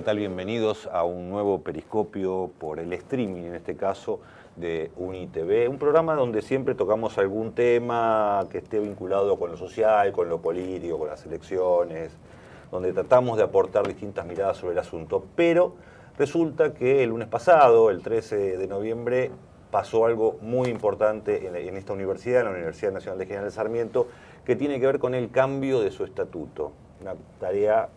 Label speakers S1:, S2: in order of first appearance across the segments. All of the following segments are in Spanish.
S1: tal? Bienvenidos a un nuevo periscopio por el streaming, en este caso, de UniTV, un programa donde siempre tocamos algún tema que esté vinculado con lo social, con lo político, con las elecciones, donde tratamos de aportar distintas miradas sobre el asunto, pero resulta que el lunes pasado, el 13 de noviembre, pasó algo muy importante en esta universidad, en la Universidad Nacional de General Sarmiento, que tiene que ver con el cambio de su estatuto. Una tarea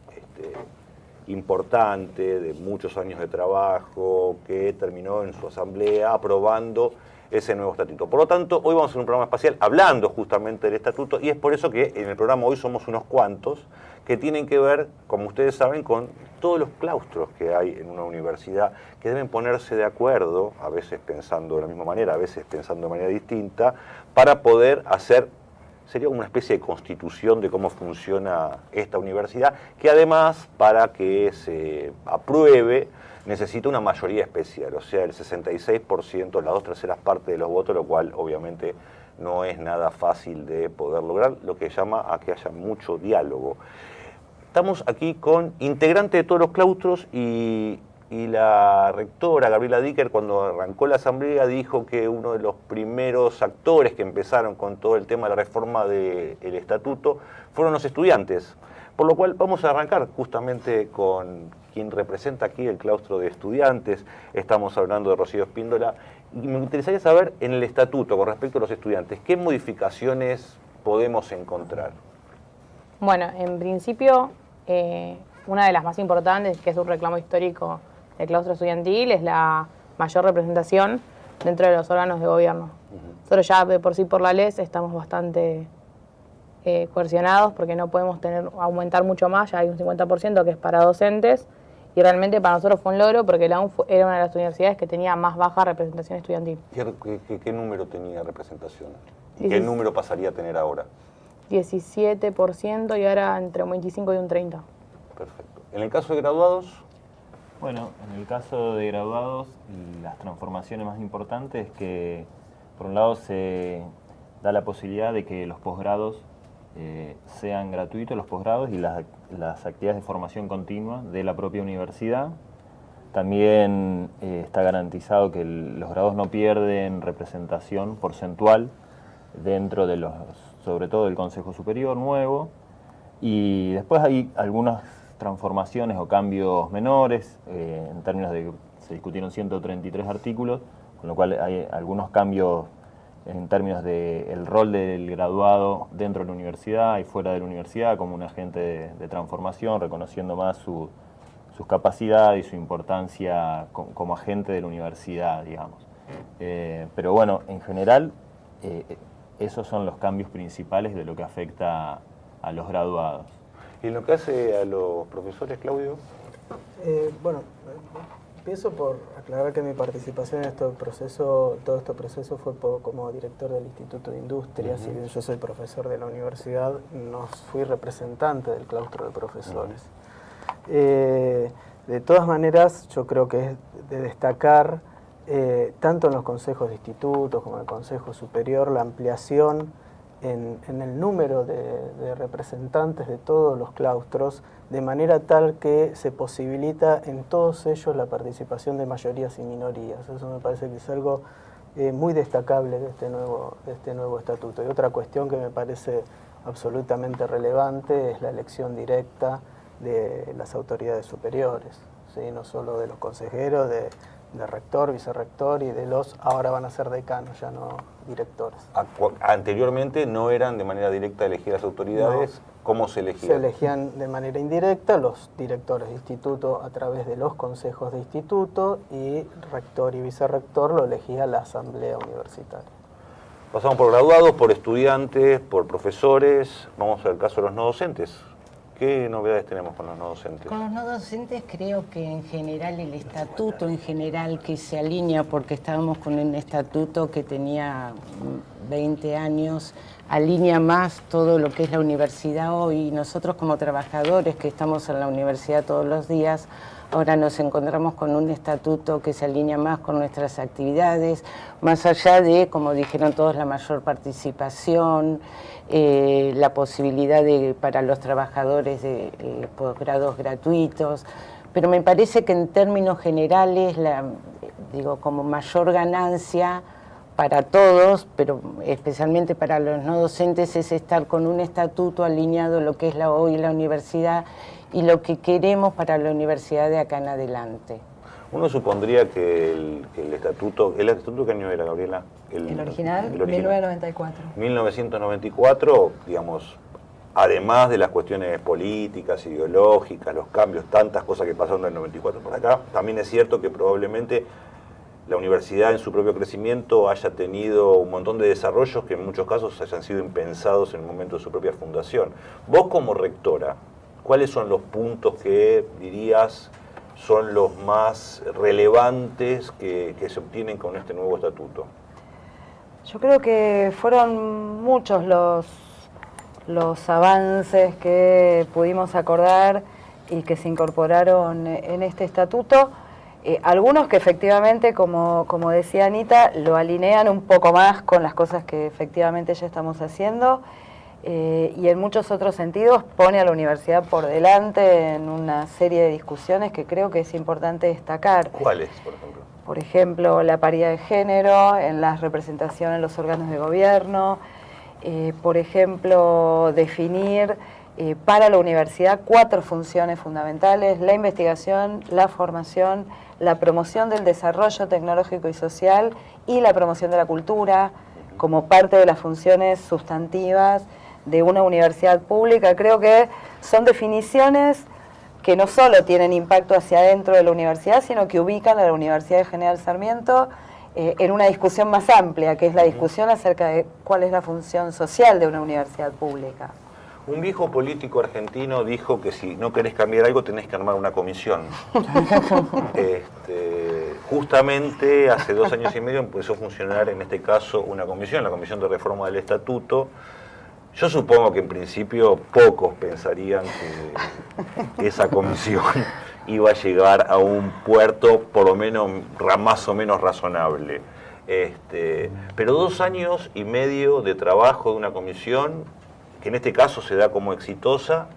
S1: importante, de muchos años de trabajo, que terminó en su asamblea aprobando ese nuevo estatuto. Por lo tanto, hoy vamos a hacer un programa espacial hablando justamente del estatuto, y es por eso que en el programa hoy somos unos cuantos que tienen que ver, como ustedes saben, con todos los claustros que hay en una universidad, que deben ponerse de acuerdo, a veces pensando de la misma manera, a veces pensando de manera distinta, para poder hacer, sería una especie de constitución de cómo funciona esta universidad, que además, para que se apruebe, necesita una mayoría especial, o sea, el 66%, las 2/3 partes de los votos, lo cual obviamente no es nada fácil de poder lograr, lo que llama a que haya mucho diálogo. Estamos aquí con integrantes de todos los claustros y la rectora Gabriela Dicker, cuando arrancó la asamblea, dijo que uno de los primeros actores que empezaron con todo el tema de la reforma del estatuto fueron los estudiantes. Por lo cual vamos a arrancar justamente con quien representa aquí el claustro de estudiantes. Estamos hablando de Rocío Espíndola. Y me interesaría saber, en el estatuto, con respecto a los estudiantes, ¿qué modificaciones podemos encontrar?
S2: Bueno, en principio, una de las más importantes, que es un reclamo histórico del claustro estudiantil, es la mayor representación dentro de los órganos de gobierno. Nosotros ya de por sí por la ley estamos bastante coercionados porque no podemos aumentar mucho más, ya hay un 50% que es para docentes, y realmente para nosotros fue un logro porque la UNF era una de las universidades que tenía más baja representación estudiantil.
S1: ¿Qué número tenía representación? ¿Y qué número pasaría a tener ahora?
S2: 17% y ahora entre un 25 y un 30%.
S1: Perfecto. ¿En el caso de graduados?
S3: Bueno, en el caso de graduados, las transformaciones más importantes es que, por un lado, se da la posibilidad de que los posgrados sean gratuitos, los posgrados y las actividades de formación continua de la propia universidad. También está garantizado que los graduados no pierden representación porcentual dentro de sobre todo del Consejo Superior nuevo. Y después hay algunas transformaciones o cambios menores, en términos de que se discutieron 133 artículos, con lo cual hay algunos cambios en términos del rol del graduado dentro de la universidad y fuera de la universidad como un agente de transformación, reconociendo más sus capacidades y su importancia como agente de la universidad, digamos. Pero bueno, en general, esos son los cambios principales de lo que afecta a los graduados.
S1: ¿Y en lo que hace a los profesores, Claudio?
S4: Bueno, empiezo por aclarar que mi participación en todo este proceso fue como director del Instituto de Industria. Si bien yo soy profesor de la universidad, no fui representante del claustro de profesores. De todas maneras, yo creo que es de destacar, tanto en los consejos de institutos como en el Consejo Superior, la ampliación en el número de representantes de todos los claustros, de manera tal que se posibilita en todos ellos la participación de mayorías y minorías. Eso me parece que es algo muy destacable de este nuevo estatuto. Y otra cuestión que me parece absolutamente relevante es la elección directa de las autoridades superiores, ¿sí? No solo de los consejeros, de rector, vicerrector y de ahora van a ser decanos, ya no directores.
S1: Anteriormente no eran de manera directa elegidas autoridades. No. ¿Cómo se elegían?
S4: Se elegían de manera indirecta los directores de instituto a través de los consejos de instituto, y rector y vicerrector lo elegía la asamblea universitaria.
S1: Pasamos por graduados, por estudiantes, por profesores. Vamos al caso de los no docentes. ¿Qué novedades tenemos con los no docentes?
S5: Con los no docentes creo que en general el estatuto en general que se alinea, porque estábamos con un estatuto que tenía 20 años, alinea más todo lo que es la universidad hoy. Nosotros como trabajadores que estamos en la universidad todos los días, ahora nos encontramos con un estatuto que se alinea más con nuestras actividades, más allá de, como dijeron todos, la mayor participación, la posibilidad para los trabajadores de posgrados gratuitos, pero me parece que en términos generales, como mayor ganancia para todos, pero especialmente para los no docentes, es estar con un estatuto alineado a lo que es hoy la universidad y lo que queremos para la universidad de acá en adelante.
S1: Uno supondría que el estatuto ¿qué año era, Gabriela?
S6: El original, 1994.
S1: 1994, digamos, además de las cuestiones políticas, ideológicas, los cambios, tantas cosas que pasaron del 94 por acá, también es cierto que probablemente la universidad en su propio crecimiento haya tenido un montón de desarrollos que en muchos casos hayan sido impensados en el momento de su propia fundación. Vos como rectora, ¿cuáles son los puntos que dirías son los más relevantes que se obtienen con este nuevo estatuto?
S6: Yo creo que fueron muchos los avances que pudimos acordar y que se incorporaron en este estatuto. Algunos que efectivamente, como decía Anita, lo alinean un poco más con las cosas que efectivamente ya estamos haciendo, y en muchos otros sentidos pone a la universidad por delante en una serie de discusiones que creo que es importante destacar.
S1: ¿Cuáles, por ejemplo?
S6: Por ejemplo, la paridad de género en la representación en los órganos de gobierno, por ejemplo, definir para la universidad 4 funciones fundamentales: la investigación, la formación, la promoción del desarrollo tecnológico y social y la promoción de la cultura como parte de las funciones sustantivas de una universidad pública. Creo que son definiciones que no solo tienen impacto hacia adentro de la universidad, sino que ubican a la Universidad de General Sarmiento en una discusión más amplia, que es la discusión acerca de cuál es la función social de una universidad pública.
S1: Un viejo político argentino dijo que si no querés cambiar algo tenés que armar una comisión. Justamente hace 2 años y medio empezó a funcionar en este caso una comisión, la Comisión de Reforma del Estatuto. Yo supongo que en principio pocos pensarían que esa comisión iba a llegar a un puerto por lo menos más o menos razonable. Pero 2 años y medio de trabajo de una comisión, que en este caso se da como exitosa,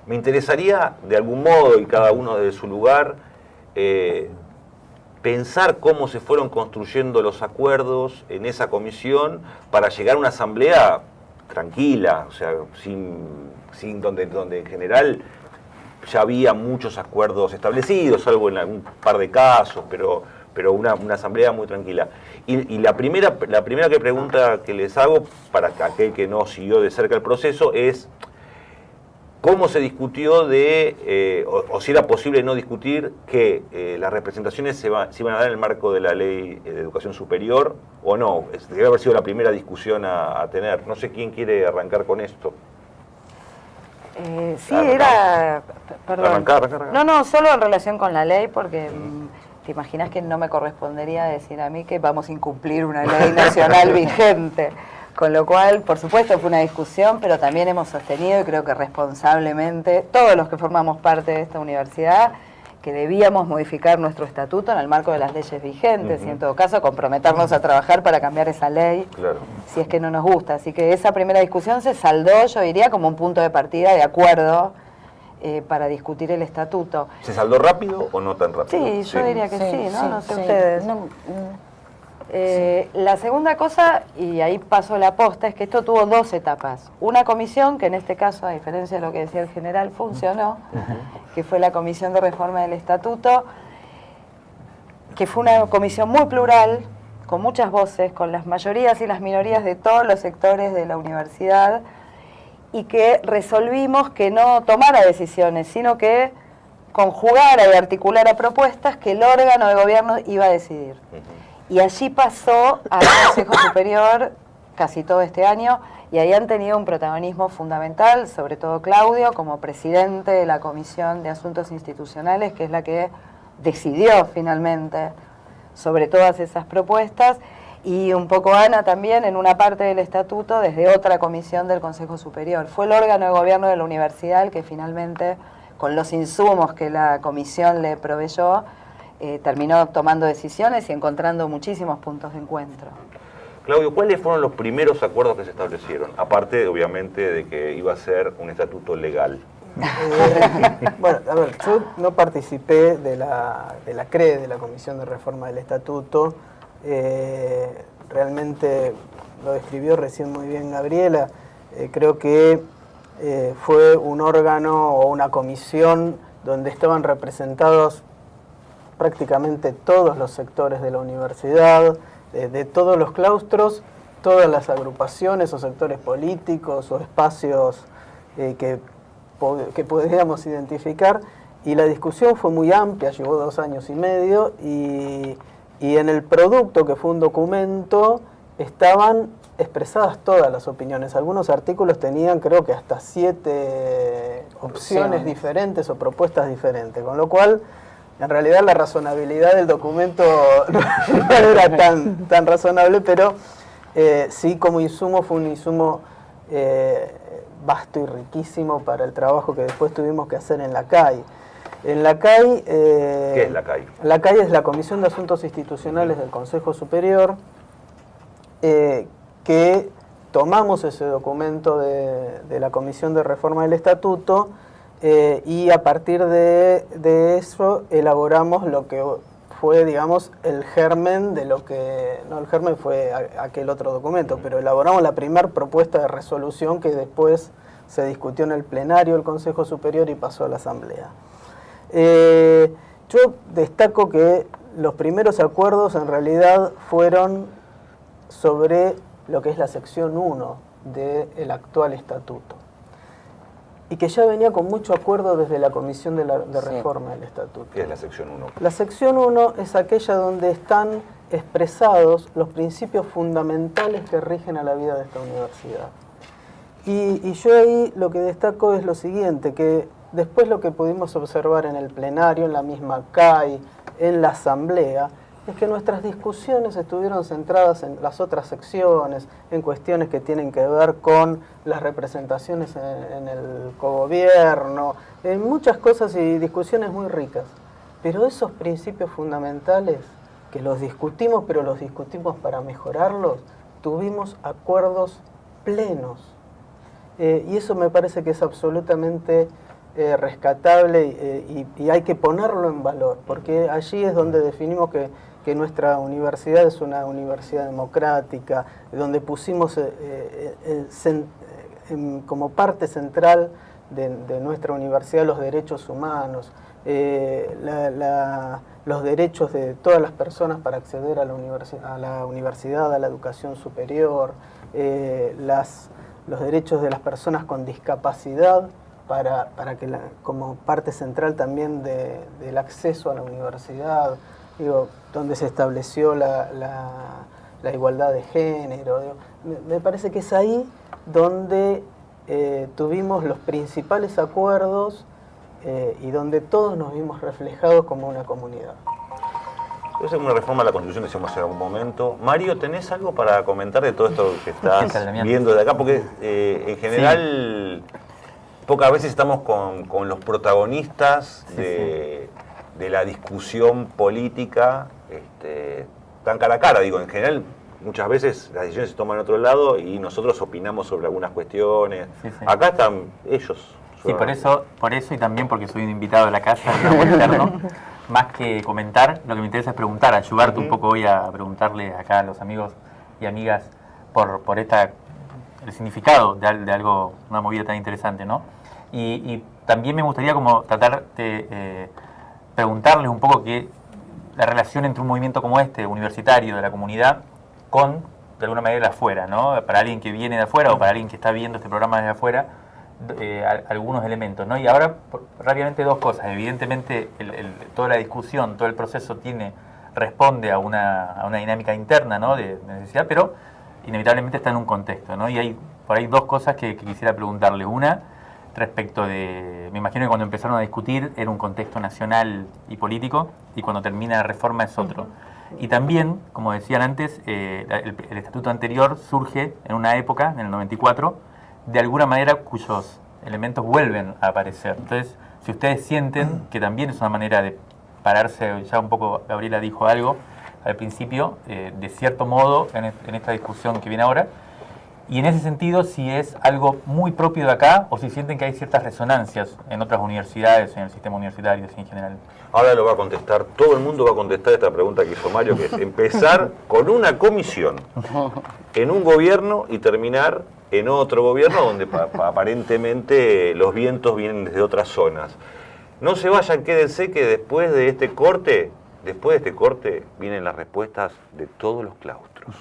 S1: me interesaría de algún modo, y cada uno desde su lugar, pensar cómo se fueron construyendo los acuerdos en esa comisión para llegar a una asamblea tranquila, o sea, sin donde en general ya había muchos acuerdos establecidos, salvo en algún par de casos, pero una asamblea muy tranquila. Y la primera pregunta que les hago, para aquel que no siguió de cerca el proceso, es cómo se discutió o si era posible no discutir que las representaciones se iban a dar en el marco de la Ley de Educación Superior o no. Debe haber sido la primera discusión a tener. No sé quién quiere arrancar con esto.
S6: Sí, era... Perdón.
S1: Arrancar.
S6: No, solo en relación con la ley, porque te imaginas que no me correspondería decir a mí que vamos a incumplir una ley nacional vigente. Con lo cual, por supuesto, fue una discusión, pero también hemos sostenido, y creo que responsablemente, todos los que formamos parte de esta universidad, que debíamos modificar nuestro estatuto en el marco de las leyes vigentes, y en todo caso comprometernos a trabajar para cambiar esa ley,
S1: claro,
S6: si es que no nos gusta. Así que esa primera discusión se saldó, yo diría, como un punto de partida de acuerdo para discutir el estatuto.
S1: ¿Se saldó rápido o no tan rápido?
S6: Sí, yo diría que sí, ¿no? No sé ustedes. La segunda cosa, y ahí paso la posta, es que esto tuvo 2 etapas. Una comisión, que en este caso, a diferencia de lo que decía el general, funcionó, que fue la Comisión de Reforma del Estatuto, que fue una comisión muy plural, con muchas voces, con las mayorías y las minorías de todos los sectores de la universidad, y que resolvimos que no tomara decisiones, sino que conjugara y articulara propuestas que el órgano de gobierno iba a decidir. Y allí pasó al Consejo Superior casi todo este año, y ahí han tenido un protagonismo fundamental, sobre todo Claudio, como presidente de la Comisión de Asuntos Institucionales, que es la que decidió finalmente sobre todas esas propuestas, y un poco Ana también en una parte del estatuto desde otra comisión del Consejo Superior. Fue el órgano de gobierno de la universidad el que finalmente, con los insumos que la comisión le proveyó, terminó tomando decisiones y encontrando muchísimos puntos de encuentro.
S1: Claudio, ¿cuáles fueron los primeros acuerdos que se establecieron? Aparte, obviamente, de que iba a ser un estatuto legal.
S4: Bueno, a ver, yo no participé de la CRE, de la Comisión de Reforma del Estatuto. Realmente lo describió recién muy bien Gabriela. Creo que fue un órgano o una comisión donde estaban representados prácticamente todos los sectores de la universidad, de todos los claustros, todas las agrupaciones o sectores políticos o espacios que podríamos identificar, y la discusión fue muy amplia, llevó 2 años y medio, y en el producto, que fue un documento, estaban expresadas todas las opiniones. Algunos artículos tenían, creo que hasta 7 opciones diferentes o propuestas diferentes, con lo cual en realidad la razonabilidad del documento no era tan razonable, pero sí, como insumo, fue un insumo vasto y riquísimo para el trabajo que después tuvimos que hacer en la CAI. En la CAI...
S1: ¿Qué es la CAI?
S4: La CAI es la Comisión de Asuntos Institucionales del Consejo Superior, que tomamos ese documento de la Comisión de Reforma del Estatuto y a partir de eso elaboramos lo que fue, digamos, el germen de lo que... No, el germen fue aquel otro documento, pero elaboramos la primera propuesta de resolución que después se discutió en el plenario del Consejo Superior y pasó a la Asamblea. Yo destaco que los primeros acuerdos en realidad fueron sobre lo que es la sección 1 del actual estatuto, y que ya venía con mucho acuerdo desde la Comisión de Reforma del Estatuto.
S1: ¿Qué es la sección 1?
S4: La sección 1 es aquella donde están expresados los principios fundamentales que rigen a la vida de esta universidad. Y yo ahí lo que destaco es lo siguiente, que después lo que pudimos observar en el plenario, en la misma CAI, en la Asamblea, es que nuestras discusiones estuvieron centradas en las otras secciones, en cuestiones que tienen que ver con las representaciones en el cogobierno, en muchas cosas y discusiones muy ricas. Pero esos principios fundamentales, que los discutimos, pero los discutimos para mejorarlos, tuvimos acuerdos plenos. Y eso me parece que es absolutamente rescatable y hay que ponerlo en valor, porque allí es donde definimos que nuestra universidad es una universidad democrática, donde pusimos como parte central de nuestra universidad los derechos humanos, los derechos de todas las personas para acceder a la universidad, a la educación superior, los derechos de las personas con discapacidad, para que como parte central también del acceso a la universidad, donde se estableció la igualdad de género. Me parece que es ahí donde tuvimos los principales acuerdos y donde todos nos vimos reflejados como una comunidad.
S1: Es una reforma a la Constitución que hicimos en algún momento. Mario, ¿tenés algo para comentar de todo esto que estás viendo de acá? Porque en general pocas veces estamos con los protagonistas de la discusión política tan cara a cara. Digo, en general muchas veces las decisiones se toman en otro lado y nosotros opinamos sobre algunas cuestiones. Acá están ellos.
S7: Sí, por eso y también porque soy un invitado de la casa, digamos, externo, más que comentar, lo que me interesa es preguntar, ayudarte un poco hoy a preguntarle acá a los amigos y amigas por el significado de algo, una movida tan interesante, ¿no? Y también me gustaría como tratar de preguntarles un poco que la relación entre un movimiento como este, universitario, de la comunidad, con, de alguna manera, de afuera, ¿no? Para alguien que viene de afuera o para alguien que está viendo este programa desde afuera, algunos elementos, ¿no? Y ahora, rápidamente, 2 cosas. Evidentemente, toda la discusión, todo el proceso responde a una dinámica interna, ¿no? de necesidad, pero inevitablemente está en un contexto, ¿no? Y hay por ahí 2 cosas que quisiera preguntarle. Una, respecto me imagino que cuando empezaron a discutir era un contexto nacional y político, y cuando termina la reforma es otro. Y también, como decían antes, el estatuto anterior surge en una época, en el 94, de alguna manera cuyos elementos vuelven a aparecer. Entonces, si ustedes sienten que también es una manera de pararse, ya un poco Gabriela dijo algo al principio, de cierto modo en esta discusión que viene ahora, Y en ese sentido, si es algo muy propio de acá o si sienten que hay ciertas resonancias en otras universidades, en el sistema universitario en general.
S1: Ahora lo va a contestar, todo el mundo va a contestar esta pregunta que hizo Mario, que es empezar con una comisión en un gobierno y terminar en otro gobierno donde aparentemente los vientos vienen desde otras zonas. No se vayan, quédense que después de este corte vienen las respuestas de todos los claustros.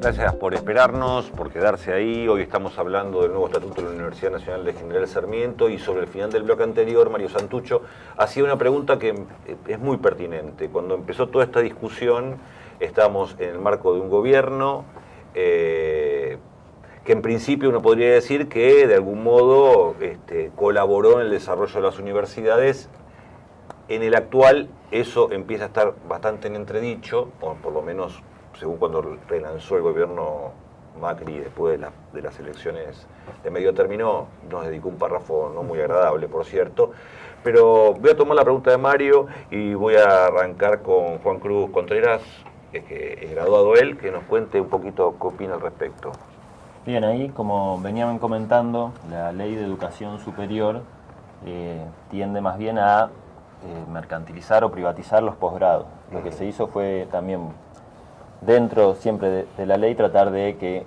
S1: Gracias por esperarnos, por quedarse ahí. Hoy estamos hablando del nuevo estatuto de la Universidad Nacional de General Sarmiento y sobre el final del bloque anterior, Mario Santucho hacía una pregunta que es muy pertinente. Cuando empezó toda esta discusión, estamos en el marco de un gobierno que en principio uno podría decir que de algún modo colaboró en el desarrollo de las universidades. En el actual eso empieza a estar bastante en entredicho, o por lo menos según cuando relanzó el gobierno Macri después de las elecciones de medio término, nos dedicó un párrafo no muy agradable, por cierto. Pero voy a tomar la pregunta de Mario y voy a arrancar con Juan Cruz Contreras, que es graduado él, que nos cuente un poquito qué opina al respecto.
S3: Bien, ahí como venían comentando, la ley de educación superior tiende más bien a mercantilizar o privatizar los posgrados. Lo que se hizo fue también dentro siempre de la ley tratar de que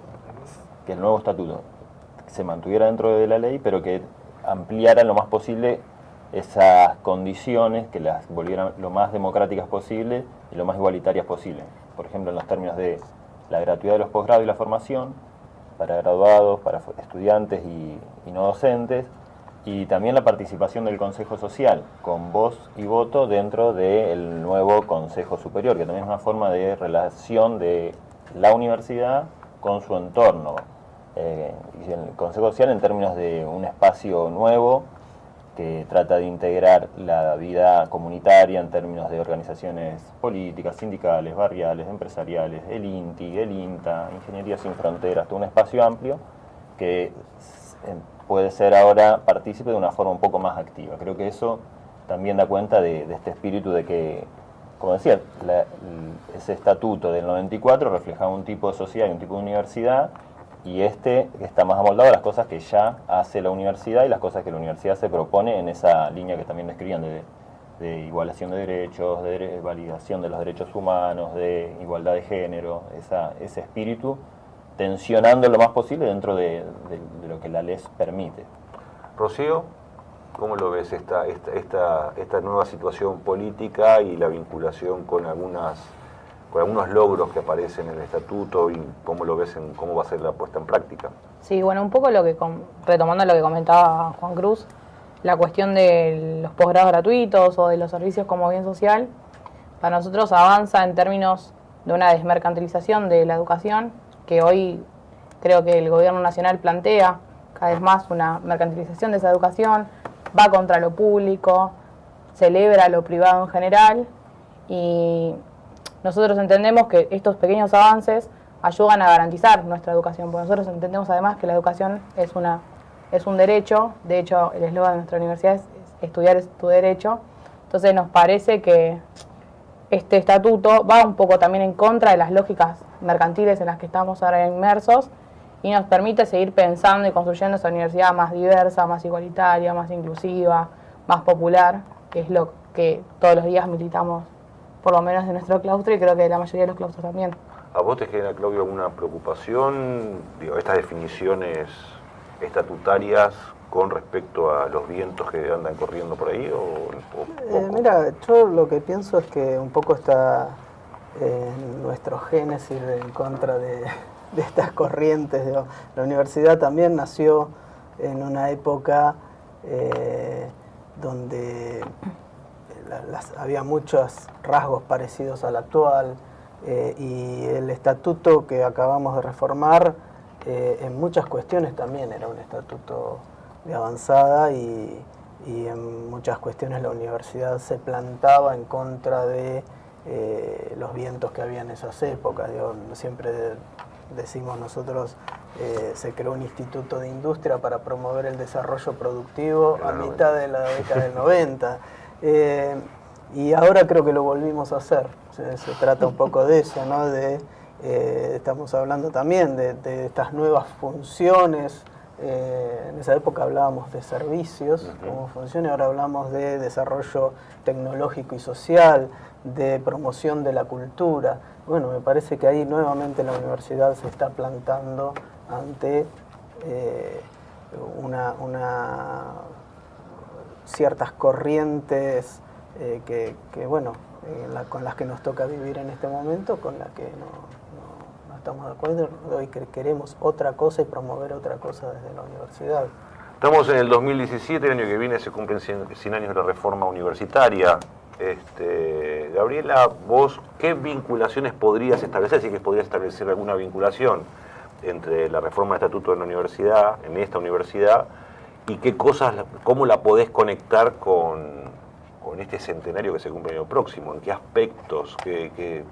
S3: el nuevo estatuto se mantuviera dentro de la ley, pero que ampliara lo más posible esas condiciones, que las volvieran lo más democráticas posible y lo más igualitarias posible. Por ejemplo, en los términos de la gratuidad de los posgrados y la formación, para graduados, para estudiantes y no docentes, y también la participación del Consejo Social, con voz y voto dentro del nuevo Consejo Superior, que también es una forma de relación de la universidad con su entorno. Y el Consejo Social en términos de un espacio nuevo que trata de integrar la vida comunitaria en términos de organizaciones políticas, sindicales, barriales, empresariales, el INTI, el INTA, Ingeniería Sin Fronteras, todo un espacio amplio que puede ser ahora partícipe de una forma un poco más activa. Creo que eso también da cuenta de este espíritu de que, como decía, ese estatuto del 94 reflejaba un tipo de sociedad y un tipo de universidad, y está más amoldado a las cosas que ya hace la universidad y las cosas que la universidad se propone en esa línea que también describían de igualación de derechos, de validación de los derechos humanos, de igualdad de género, ese espíritu, tensionando lo más posible dentro de lo que la ley permite.
S1: Rocío, ¿cómo lo ves esta nueva situación política y la vinculación con algunos logros que aparecen en el estatuto y cómo lo ves cómo va a ser la puesta en práctica?
S2: Sí, bueno, un poco retomando lo que comentaba Juan Cruz, la cuestión de los posgrados gratuitos o de los servicios como bien social, para nosotros avanza en términos de una desmercantilización de la educación, que hoy creo que el gobierno nacional plantea cada vez más una mercantilización de esa educación, va contra lo público, celebra lo privado en general, y nosotros entendemos que estos pequeños avances ayudan a garantizar nuestra educación, porque nosotros entendemos además que la educación es un derecho. De hecho, el eslogan de nuestra universidad es estudiar es tu derecho. Entonces nos parece que este estatuto va un poco también en contra de las lógicas mercantiles en las que estamos ahora inmersos y nos permite seguir pensando y construyendo esa universidad más diversa, más igualitaria, más inclusiva, más popular, que es lo que todos los días militamos, por lo menos en nuestro claustro, y creo que la mayoría de los claustros también.
S1: ¿A vos te genera, Claudio, alguna preocupación, estas definiciones estatutarias con respecto a los vientos que andan corriendo por ahí?
S4: Mira, yo lo que pienso es que un poco está en nuestro génesis en contra de estas corrientes. La universidad también nació en una época donde había muchos rasgos parecidos al actual, y el estatuto que acabamos de reformar en muchas cuestiones también era un estatuto de avanzada y y en muchas cuestiones la universidad se plantaba en contra de los vientos que había en esas épocas. Siempre decimos nosotros, se creó un instituto de industria para promover el desarrollo productivo a mitad de la década del 90. Y ahora creo que lo volvimos a hacer. Se trata un poco de eso, ¿no? Estamos hablando también de estas nuevas funciones. En esa época hablábamos de servicios como función, y ahora hablamos de desarrollo tecnológico y social, de promoción de la cultura. Bueno, me parece que ahí nuevamente la universidad se está plantando ante ciertas corrientes con las que nos toca vivir en este momento, con las que no estamos de acuerdo y que queremos otra cosa y promover otra cosa desde la universidad.
S1: Estamos en el 2017, el año que viene se cumplen 100 años de la reforma universitaria. Gabriela, vos, ¿qué vinculaciones podrías establecer? Si que podrías establecer alguna vinculación entre la reforma del estatuto de la universidad, en esta universidad, y qué cosas, cómo la podés conectar con este centenario que se cumple el año próximo, en qué aspectos, qué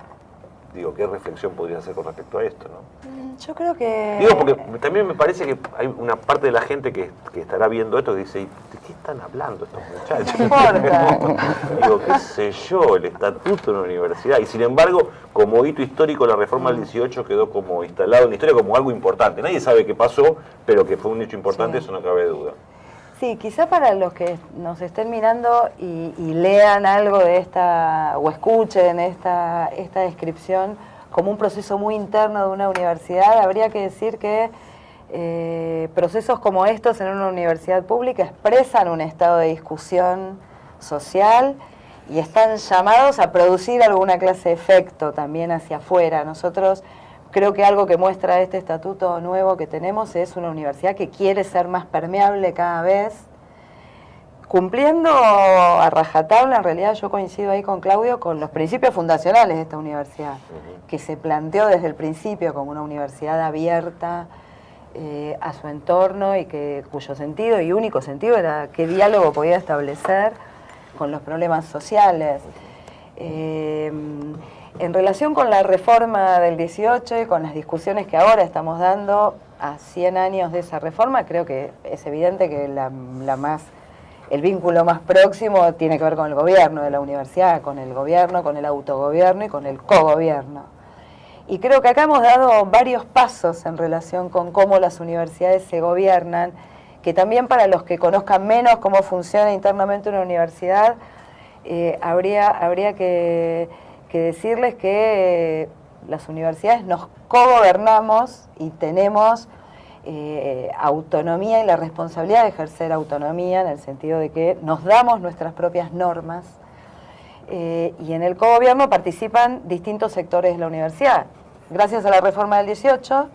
S1: reflexión podrías hacer con respecto a esto, ¿no?
S6: Yo creo que...
S1: Digo, porque también me parece que hay una parte de la gente que estará viendo esto que dice, ¿de qué están hablando estos muchachos?
S6: No importa.
S1: Digo, qué sé yo, el estatuto de la universidad. Y sin embargo, como hito histórico, la reforma del 18 quedó como instalado en la historia como algo importante. Nadie sabe qué pasó, pero que fue un hecho importante,
S6: Sí.
S1: Eso no cabe duda.
S6: Sí, quizá para los que nos estén mirando y lean algo de esta, o escuchen esta descripción como un proceso muy interno de una universidad, habría que decir que procesos como estos en una universidad pública expresan un estado de discusión social y están llamados a producir alguna clase de efecto también hacia afuera. Nosotros creo que algo que muestra este estatuto nuevo que tenemos es una universidad que quiere ser más permeable cada vez, cumpliendo a rajatabla. En realidad yo coincido ahí con Claudio, con los principios fundacionales de esta universidad, que se planteó desde el principio como una universidad abierta a su entorno y cuyo sentido y único sentido era qué diálogo podía establecer con los problemas sociales. En relación con la reforma del 18 y con las discusiones que ahora estamos dando a 100 años de esa reforma, creo que es evidente que el vínculo más próximo tiene que ver con el gobierno de la universidad, con el gobierno, con el autogobierno y con el cogobierno. Y creo que acá hemos dado varios pasos en relación con cómo las universidades se gobiernan, que también para los que conozcan menos cómo funciona internamente una universidad, habría que decirles que las universidades nos cogobernamos y tenemos autonomía y la responsabilidad de ejercer autonomía en el sentido de que nos damos nuestras propias normas y en el cogobierno participan distintos sectores de la universidad. Gracias a la reforma del 18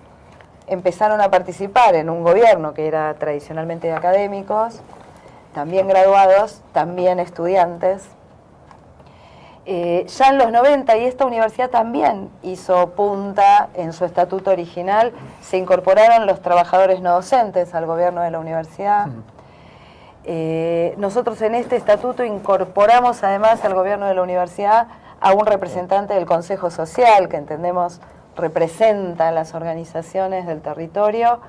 S6: empezaron a participar en un gobierno que era tradicionalmente de académicos, también graduados, también estudiantes. Ya en los 90, y esta universidad también hizo punta en su estatuto original, se incorporaron los trabajadores no docentes al gobierno de la universidad. Nosotros en este estatuto incorporamos además al gobierno de la universidad a un representante del Consejo Social, que entendemos representa las organizaciones del territorio.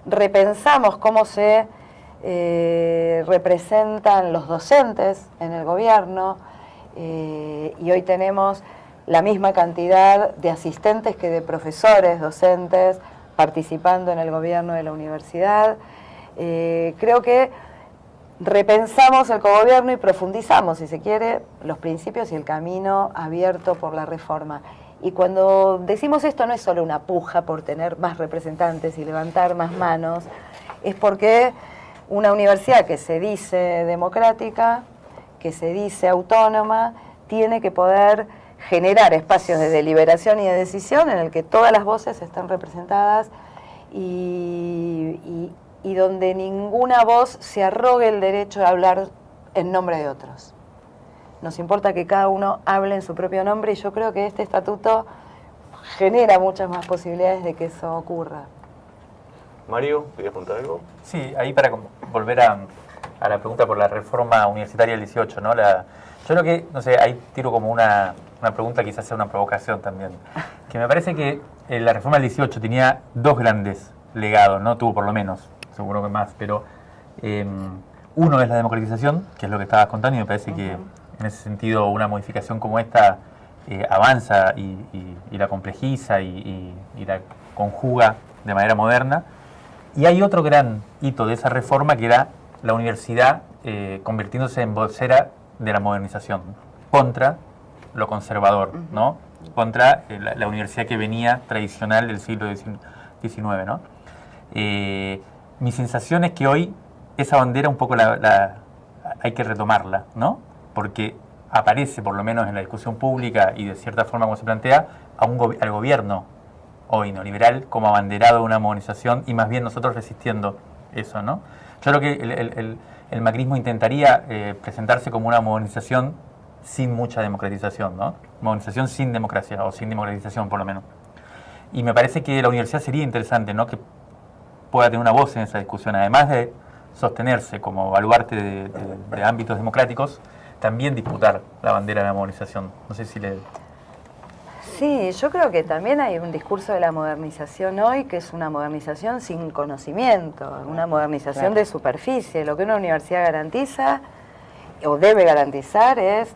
S6: Repensamos cómo se representan los docentes en el gobierno. Y hoy tenemos la misma cantidad de asistentes que de profesores, docentes, participando en el gobierno de la universidad. Creo que repensamos el cogobierno y profundizamos, si se quiere, los principios y el camino abierto por la reforma. Y cuando decimos esto no es solo una puja por tener más representantes y levantar más manos, es porque una universidad que se dice democrática, que se dice autónoma, tiene que poder generar espacios de deliberación y de decisión en el que todas las voces están representadas y donde ninguna voz se arrogue el derecho de hablar en nombre de otros. Nos importa que cada uno hable en su propio nombre y yo creo que este estatuto genera muchas más posibilidades de que eso ocurra.
S1: Mario, ¿querías contar algo?
S7: Sí, ahí para volver a a la pregunta por la reforma universitaria del 18, ¿no? Yo creo que, no sé, ahí tiro como una pregunta, quizás sea una provocación también, que me parece que la reforma del 18 tenía dos grandes legados, ¿no? Tuvo por lo menos, seguro que más, pero uno es la democratización, que es lo que estabas contando, y me parece que en ese sentido una modificación como esta avanza y la complejiza y la conjuga de manera moderna. Y hay otro gran hito de esa reforma, que era la universidad convirtiéndose en vocera de la modernización, contra lo conservador, ¿no? Contra la universidad que venía tradicional del siglo XIX, ¿no? Mi sensación es que hoy esa bandera un poco hay que retomarla, ¿no? Porque aparece, por lo menos en la discusión pública y de cierta forma como se plantea, al gobierno hoy neoliberal como abanderado de una modernización, y más bien nosotros resistiendo eso, ¿no? Yo creo que el macrismo intentaría presentarse como una modernización sin mucha democratización, ¿no? Modernización sin democracia, o sin democratización por lo menos. Y me parece que la universidad sería interesante, ¿no? Que pueda tener una voz en esa discusión, además de sostenerse como baluarte de ámbitos democráticos, también disputar la bandera de la modernización. No sé si le...
S6: Sí, yo creo que también hay un discurso de la modernización hoy que es una modernización sin conocimiento, una modernización de superficie. Lo que una universidad garantiza o debe garantizar es,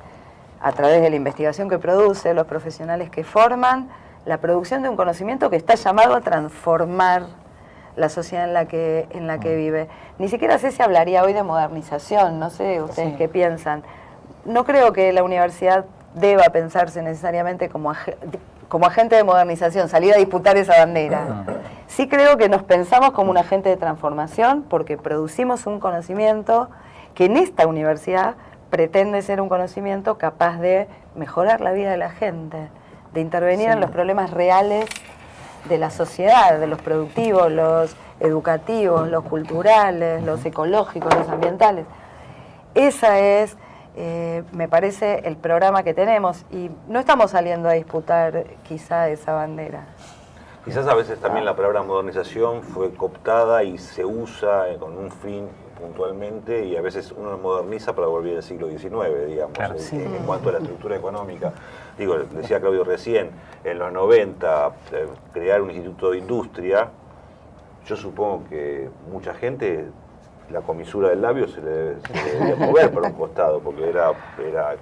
S6: a través de la investigación que produce, los profesionales que forman, la producción de un conocimiento que está llamado a transformar la sociedad en la que vive. Ni siquiera sé si hablaría hoy de modernización, no sé ustedes qué piensan. No creo que la universidad deba pensarse necesariamente como agente de modernización, salir a disputar esa bandera. Sí creo que nos pensamos como un agente de transformación porque producimos un conocimiento que en esta universidad pretende ser un conocimiento capaz de mejorar la vida de la gente, de intervenir en los problemas reales de la sociedad, de los productivos, los educativos, los culturales, los ecológicos, los ambientales. Esa es, me parece, el programa que tenemos, y no estamos saliendo a disputar quizá esa bandera.
S1: Quizás a veces también la palabra modernización fue cooptada y se usa con un fin puntualmente, y a veces uno moderniza para volver al siglo XIX, digamos, claro, en cuanto a la estructura económica. Digo, decía Claudio recién, en los 90 crear un instituto de industria, yo supongo que mucha gente, la comisura del labio se le debía mover para un costado, porque era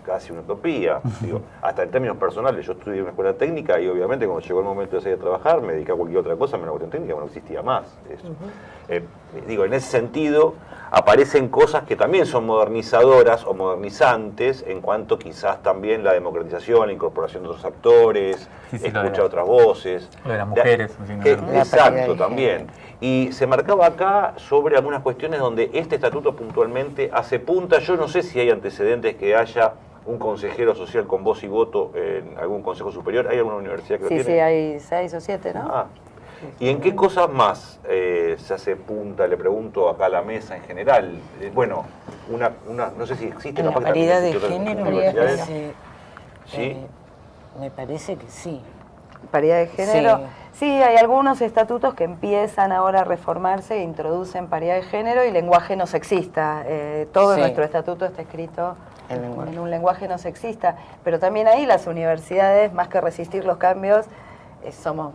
S1: casi una utopía. Digo, hasta en términos personales, yo estudié en una escuela técnica y obviamente cuando llegó el momento de salir a trabajar, me dediqué a cualquier otra cosa, menos cuestión técnica, no existía más eso. Digo, en ese sentido, aparecen cosas que también son modernizadoras o modernizantes, en cuanto quizás también la democratización, la incorporación de otros actores, escuchar otras voces.
S7: Lo de las mujeres.
S1: Exacto, también. Y se marcaba acá sobre algunas cuestiones donde este estatuto puntualmente hace punta. Yo no sé si hay antecedentes que haya un consejero social con voz y voto en algún consejo superior. ¿Hay alguna universidad que lo tiene?
S6: Sí, hay 6 o 7, ¿no?
S1: Ah. ¿Y en qué cosas más se hace punta? Le pregunto acá a la mesa en general. Bueno, no sé si existe
S5: la paridad de género.
S1: ¿Sí?
S5: Me parece que sí.
S6: Paridad de género. Sí, hay algunos estatutos que empiezan ahora a reformarse e introducen paridad de género y lenguaje no sexista. Todo nuestro estatuto está escrito en un lenguaje no sexista. Pero también ahí las universidades, más que resistir los cambios, somos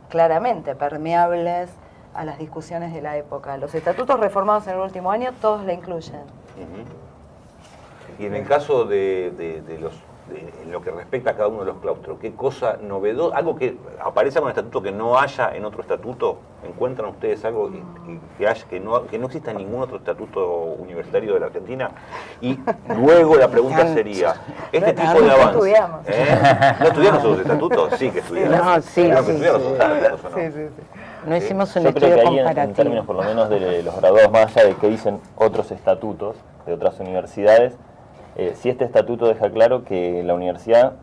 S6: claramente permeables a las discusiones de la época. Los estatutos reformados en el último año, todos la incluyen.
S1: Y en el caso de lo que respecta a cada uno de los claustros, ¿qué cosa novedosa, algo que aparece en un estatuto que no haya en otro estatuto? ¿Encuentran ustedes algo que no exista en ningún otro estatuto universitario de la Argentina? Y luego la pregunta sería, este tipo de avance... ¿No estudiamos esos estatutos? Sí que estudiamos.
S5: No, sí. No hicimos un estudio comparativo.
S3: Yo creo que ahí, en términos por lo menos de los graduados, más allá de que dicen otros estatutos de otras universidades, sí, este estatuto deja claro que la universidad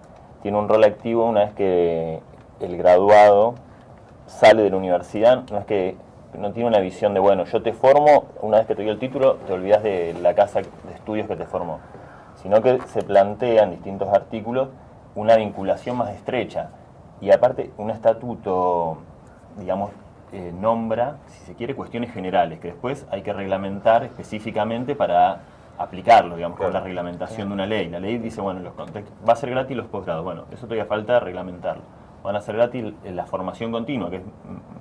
S3: tiene un rol activo una vez que el graduado sale de la universidad. No tiene una visión de, bueno, yo te formo, una vez que te doy el título, te olvidas de la casa de estudios que te formó, sino que se plantea en distintos artículos una vinculación más estrecha. Y aparte, un estatuto, digamos, nombra, si se quiere, cuestiones generales, que después hay que reglamentar específicamente para aplicarlo, digamos, con la reglamentación de una ley. La ley dice, bueno, va a ser gratis los posgrados. Bueno, eso todavía falta reglamentarlo. Van a ser gratis la formación continua, que es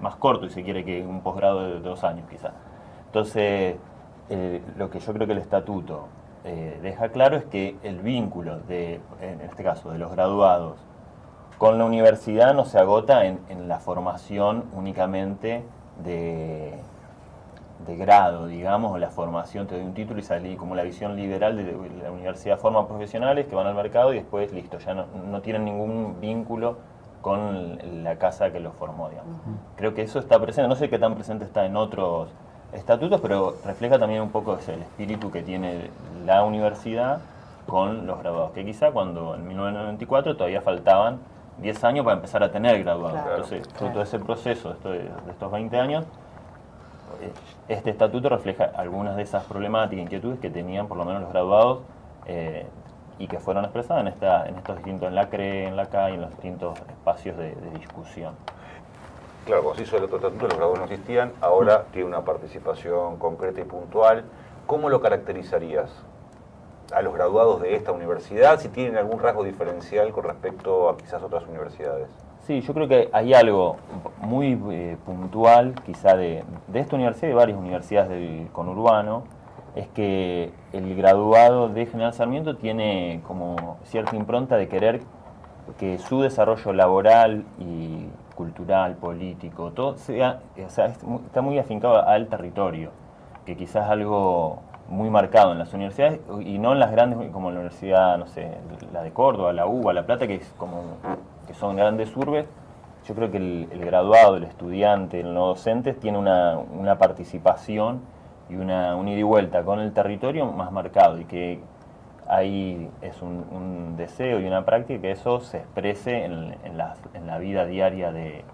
S3: más corto, si se quiere, que un posgrado de 2 años, quizá. Entonces, lo que yo creo que el estatuto deja claro es que el vínculo, en este caso, de los graduados con la universidad no se agota en la formación únicamente de grado, digamos, o la formación, te doy un título y salí, como la visión liberal de la universidad forma profesionales que van al mercado y después, listo, ya no tienen ningún vínculo con la casa que los formó, digamos. Creo que eso está presente, no sé qué tan presente está en otros estatutos, pero refleja también un poco el espíritu que tiene la universidad con los graduados, que quizá cuando en 1994 todavía faltaban 10 años para empezar a tener graduados.
S6: Claro.
S3: Entonces, fruto de ese proceso, de estos 20 años, este estatuto refleja algunas de esas problemáticas, inquietudes que tenían por lo menos los graduados y que fueron expresadas en estos distintos, en la CRE, en la CA y en los distintos espacios de discusión.
S1: Claro, cuando se hizo el otro estatuto, los graduados no existían, ahora tiene una participación concreta y puntual. ¿Cómo lo caracterizarías a los graduados de esta universidad, si tienen algún rasgo diferencial con respecto a quizás otras universidades?
S3: Sí, yo creo que hay algo muy puntual, quizá de esta universidad y de varias universidades del conurbano, es que el graduado de General Sarmiento tiene como cierta impronta de querer que su desarrollo laboral y cultural, político, todo sea, está muy afincado al territorio, que quizás es algo muy marcado en las universidades y no en las grandes, como la universidad, no sé, la de Córdoba, la UBA, La Plata, que son grandes urbes. Yo creo que el graduado, el estudiante, el no docente tiene una participación y una ida y vuelta con el territorio más marcado, y que ahí es un deseo y una práctica que eso se exprese en la vida diaria de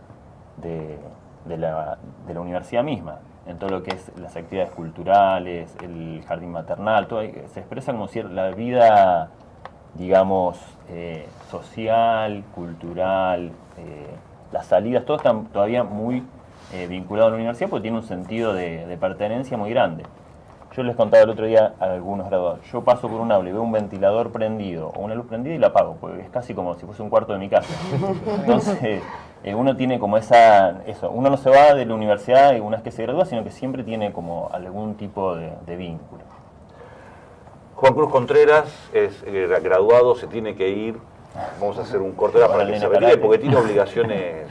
S3: la universidad misma, en todo lo que es las actividades culturales, el jardín maternal, todo se expresa como la vida, digamos, social, cultural, las salidas, todo está todavía muy vinculado a la universidad porque tiene un sentido de pertenencia muy grande. Yo les contaba el otro día a algunos graduados, yo paso por un aula y veo un ventilador prendido o una luz prendida y la apago, porque es casi como si fuese un cuarto de mi casa. Entonces, uno tiene como eso, uno no se va de la universidad una vez que se gradúa, sino que siempre tiene como algún tipo de vínculo.
S1: Juan Cruz Contreras es graduado, se tiene que ir. Vamos a hacer un corte para que se retire porque tiene obligaciones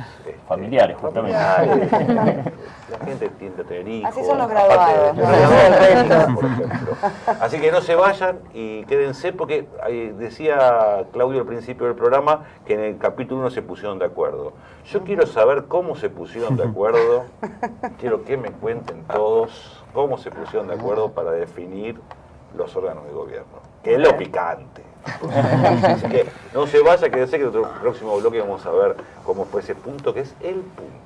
S3: familiares, justamente.
S1: La gente tiende a tener hijos.
S6: Así son los graduados.
S1: Por ejemplo. Así que no se vayan y quédense porque decía Claudio al principio del programa que en el capítulo 1 se pusieron de acuerdo. Yo quiero saber cómo se pusieron de acuerdo. Quiero que me cuenten todos cómo se pusieron de acuerdo para definir los órganos de gobierno, que es lo picante. Así que no se vaya, quédese que en otro próximo bloque vamos a ver cómo fue ese punto, que es el punto.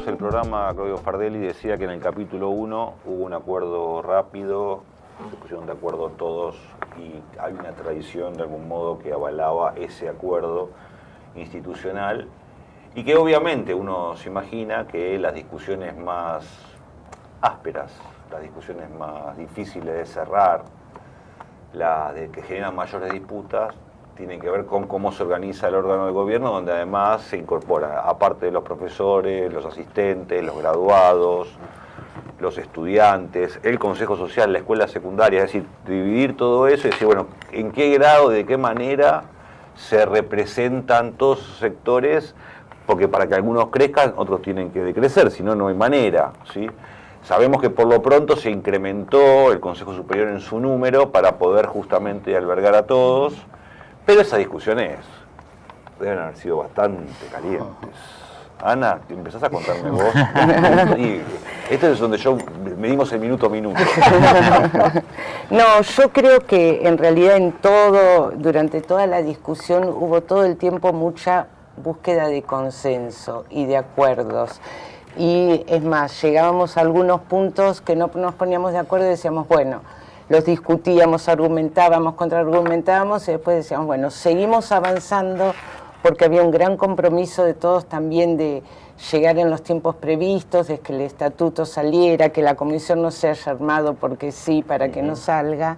S1: El programa, Claudio Fardelli decía que en el capítulo 1 hubo un acuerdo rápido, se pusieron de acuerdo todos y hay una tradición de algún modo que avalaba ese acuerdo institucional y que obviamente uno se imagina que las discusiones más ásperas, las discusiones más difíciles de cerrar, las de que generan mayores disputas, tienen que ver con cómo se organiza el órgano de gobierno, donde además se incorpora, aparte de los profesores, los asistentes, los graduados, los estudiantes, el consejo social, la escuela secundaria, es decir, dividir todo eso y decir, bueno, en qué grado, de qué manera se representan todos esos sectores, porque para que algunos crezcan, otros tienen que decrecer, si no, no hay manera, ¿sí? Sabemos que por lo pronto se incrementó el Consejo Superior en su número para poder justamente albergar a todos. Pero esas discusiones deben haber sido bastante calientes. Ana, empezás a contarme vos. Y este es donde yo medimos el minuto a minuto.
S5: No, yo creo que en realidad durante toda la discusión hubo todo el tiempo mucha búsqueda de consenso y de acuerdos. Y es más, llegábamos a algunos puntos que no nos poníamos de acuerdo y decíamos, bueno, los discutíamos, argumentábamos, contraargumentábamos y después decíamos, bueno, seguimos avanzando porque había un gran compromiso de todos también de llegar en los tiempos previstos, de que el estatuto saliera, que la comisión no se haya armado porque sí, para que no salga.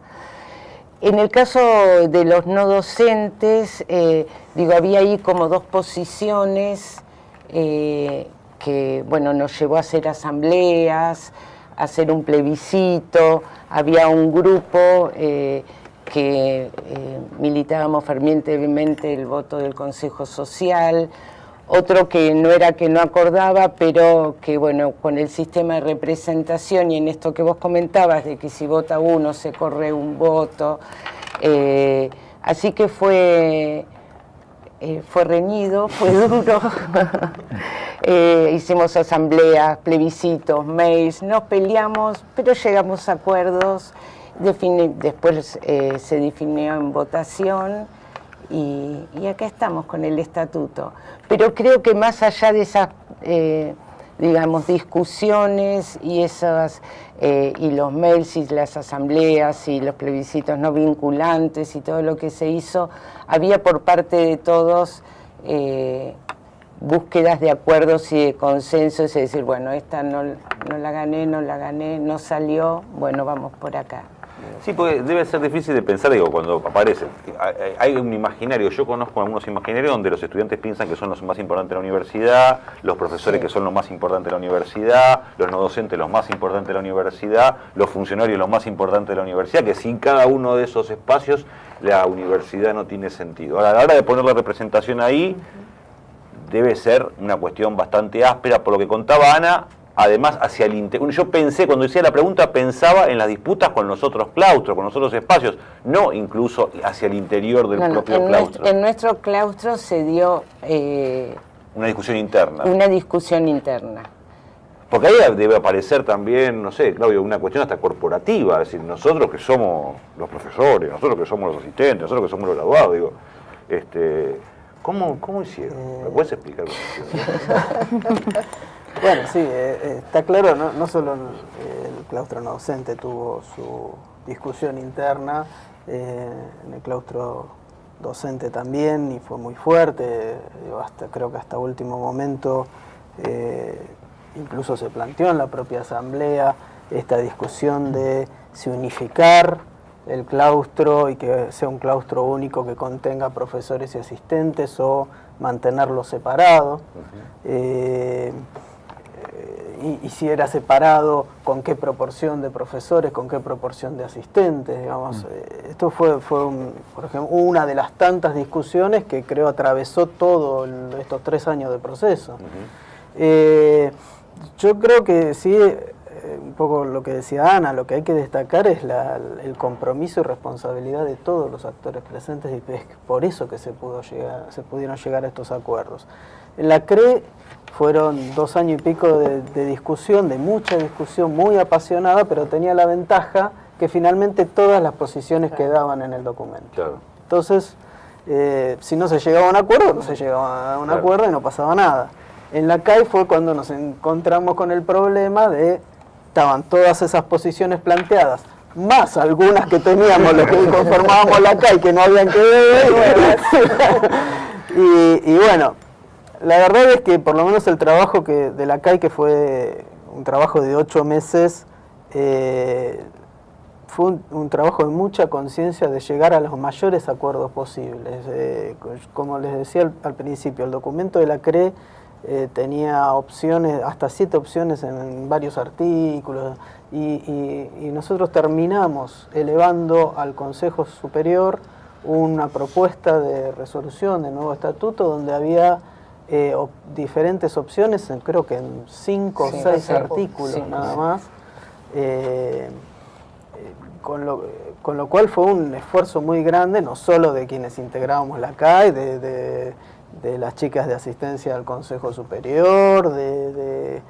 S5: En el caso de los no docentes, había ahí como dos posiciones que, bueno, nos llevó a hacer asambleas, a hacer un plebiscito. Había un grupo que militábamos fervientemente el voto del Consejo Social, otro que no acordaba, pero que, bueno, con el sistema de representación y en esto que vos comentabas, de que si vota uno se corre un voto, así que fue reñido, fue duro. Hicimos asambleas, plebiscitos, mails, nos peleamos, pero llegamos a acuerdos. Después se definió en votación y acá estamos con el estatuto. Pero creo que más allá de esas, discusiones y los mails y las asambleas y los plebiscitos no vinculantes y todo lo que se hizo, había por parte de todos búsquedas de acuerdos y de consensos, y decir, bueno, esta no la gané, no salió, bueno, vamos por acá.
S1: Sí, porque debe ser difícil de pensar, cuando aparece. Hay un imaginario, yo conozco algunos imaginarios donde los estudiantes piensan que son los más importantes de la universidad, los profesores que son los más importantes de la universidad, los no docentes los más importantes de la universidad, los funcionarios los más importantes de la universidad, que sin cada uno de esos espacios la universidad no tiene sentido. Ahora, a la hora de poner la representación ahí, debe ser una cuestión bastante áspera, por lo que contaba Ana. Además, hacia el interior. Yo pensé, cuando decía la pregunta, pensaba en las disputas con los otros claustros, con los otros espacios, no incluso hacia el interior del propio claustro.
S5: En nuestro claustro se dio
S1: una discusión interna.
S5: Una discusión interna.
S1: Porque ahí debe aparecer también, no sé, Claudio, una cuestión hasta corporativa, es decir, nosotros que somos los profesores, nosotros que somos los asistentes, nosotros que somos los graduados, ¿cómo hicieron? ¿Me puedes explicar cómo hicieron?
S4: Bueno, sí, está claro, no solo el claustro no docente tuvo su discusión interna, en el claustro docente también, y fue muy fuerte, creo que hasta último momento incluso se planteó en la propia asamblea esta discusión de si unificar el claustro y que sea un claustro único que contenga profesores y asistentes o mantenerlo separado. Y si era separado, con qué proporción de profesores, con qué proporción de asistentes, digamos. Esto fue por ejemplo, una de las tantas discusiones que creo atravesó todos estos 3 años de proceso. Yo creo que sí, un poco lo que decía Ana, lo que hay que destacar es el compromiso y responsabilidad de todos los actores presentes, y es por eso que se pudieron llegar a estos acuerdos. En la CRE fueron 2 años y pico de discusión, de mucha discusión, muy apasionada, pero tenía la ventaja que finalmente todas las posiciones quedaban en el documento. Claro. Entonces, si no se llegaba a un acuerdo, no se llegaba a un acuerdo y no pasaba nada. En la CAI fue cuando nos encontramos con el problema de estaban todas esas posiciones planteadas, más algunas que teníamos los que conformábamos la CAI que no habían que ver. Y bueno, la verdad es que por lo menos el trabajo de la CAI, que fue un trabajo de 8 meses, fue un trabajo de mucha conciencia de llegar a los mayores acuerdos posibles. Como les decía al principio, el documento de la CRE tenía opciones, hasta 7 opciones en varios artículos, y nosotros terminamos elevando al Consejo Superior una propuesta de resolución de nuevo estatuto donde había diferentes opciones, creo que en 5 o 6 artículos nada más, con lo cual fue un esfuerzo muy grande, no solo de quienes integrábamos la CAI, de de las chicas de asistencia al Consejo Superior, de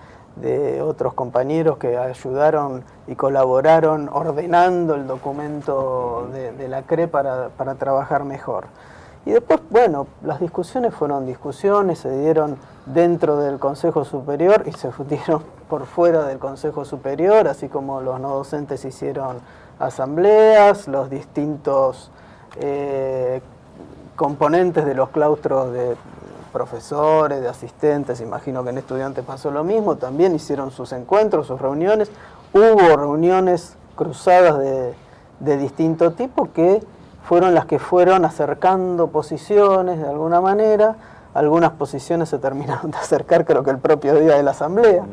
S4: otros compañeros que ayudaron y colaboraron ordenando el documento de la CRE para trabajar mejor. Y después, bueno, las discusiones fueron discusiones, se dieron dentro del Consejo Superior y se dieron por fuera del Consejo Superior, así como los no docentes hicieron asambleas, los distintos componentes de los claustros de profesores, de asistentes, imagino que en estudiantes pasó lo mismo, también hicieron sus encuentros, sus reuniones, hubo reuniones cruzadas de distinto tipo que fueron las que fueron acercando posiciones de alguna manera, algunas posiciones se terminaron de acercar creo que el propio día de la asamblea,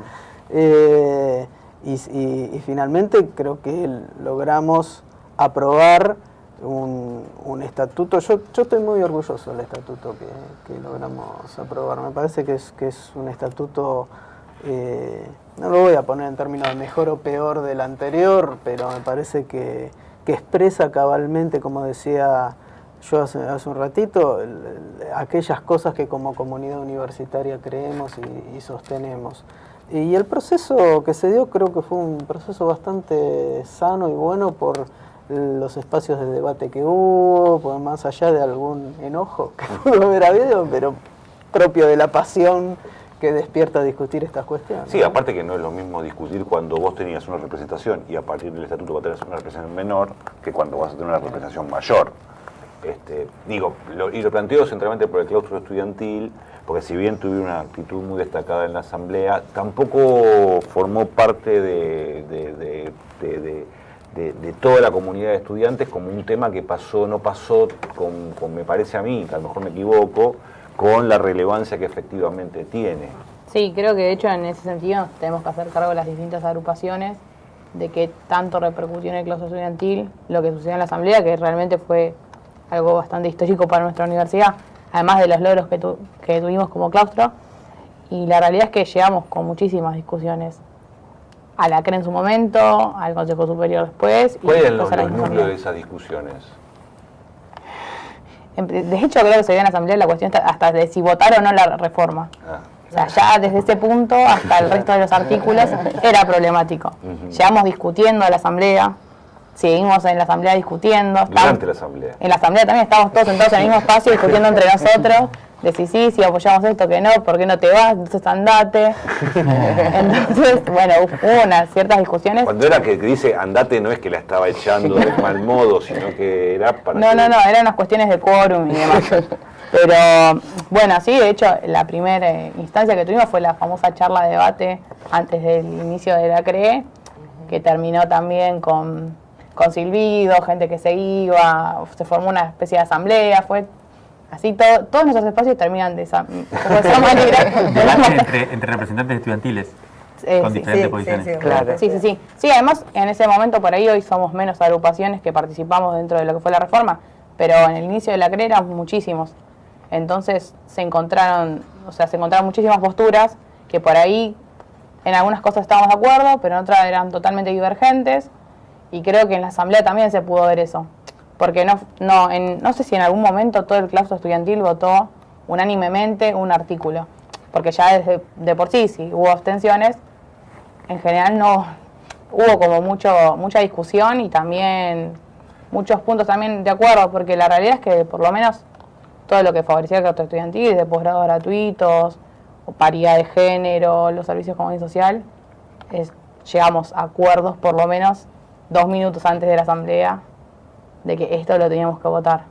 S4: y finalmente creo que logramos aprobar un estatuto. Yo estoy muy orgulloso del estatuto que logramos aprobar. Me parece que es un estatuto, no lo voy a poner en términos de mejor o peor del anterior, pero me parece que expresa cabalmente, como decía yo hace un ratito, aquellas cosas que como comunidad universitaria creemos y sostenemos. Y el proceso que se dio creo que fue un proceso bastante sano y bueno por los espacios de debate que hubo, por más allá de algún enojo que pudo haber habido, pero propio de la pasión que despierta discutir estas cuestiones.
S1: Sí, aparte que no es lo mismo discutir cuando vos tenías una representación y a partir del estatuto vas a tener una representación menor que cuando vas a tener una representación mayor. Y lo planteo centralmente por el claustro estudiantil, porque si bien tuvieron una actitud muy destacada en la asamblea, tampoco formó parte de toda la comunidad de estudiantes como un tema que no pasó con, me parece a mí, que a lo mejor me equivoco, con la relevancia que efectivamente tiene.
S2: Sí, creo que de hecho en ese sentido tenemos que hacer cargo de las distintas agrupaciones de que tanto repercutió en el claustro estudiantil lo que sucedió en la asamblea, que realmente fue algo bastante histórico para nuestra universidad, además de los logros que tuvimos como claustro, y la realidad es que llegamos con muchísimas discusiones a la CRE en su momento, al Consejo Superior después.
S1: ¿Cuál es los núcleos de esas discusiones?
S2: De hecho, creo que se dio en la asamblea la cuestión hasta de si votar o no la reforma. O sea, ya desde ese punto hasta el resto de los artículos era problemático. Llevamos discutiendo a la asamblea, seguimos en la asamblea discutiendo.
S1: Durante la asamblea.
S2: En la asamblea también estamos todos sentados en el mismo espacio discutiendo entre nosotros. De si apoyamos esto, que no, ¿por qué no te vas? Entonces andate. Entonces, bueno, hubo unas ciertas discusiones.
S1: Cuando era que dice andate no es que la estaba echando de mal modo, sino que era para...
S2: No, eran unas cuestiones de quórum y demás. Pero, bueno, sí, de hecho, la primera instancia que tuvimos fue la famosa charla de debate antes del inicio de la CRE, que terminó también con silbido, gente que se iba, se formó una especie de asamblea, fue... Así todos nuestros espacios terminan de esa manera.
S7: Debate entre representantes estudiantiles con diferentes posiciones.
S6: Sí, claro.
S2: Sí. Sí, además en ese momento por ahí hoy somos menos agrupaciones que participamos dentro de lo que fue la reforma, pero en el inicio de la CRE eran muchísimos. Entonces se encontraron muchísimas posturas que por ahí en algunas cosas estábamos de acuerdo, pero en otras eran totalmente divergentes, y creo que en la asamblea también se pudo ver eso. Porque no sé si en algún momento todo el claustro estudiantil votó unánimemente un artículo. Porque ya de por sí, si hubo abstenciones, en general no hubo como mucha discusión y también muchos puntos también de acuerdo, porque la realidad es que por lo menos todo lo que favorecía el claustro estudiantil, de posgrados gratuitos, o paridad de género, los servicios de comunicación social, llegamos a acuerdos por lo menos 2 minutos antes de la asamblea de que esto lo teníamos que votar.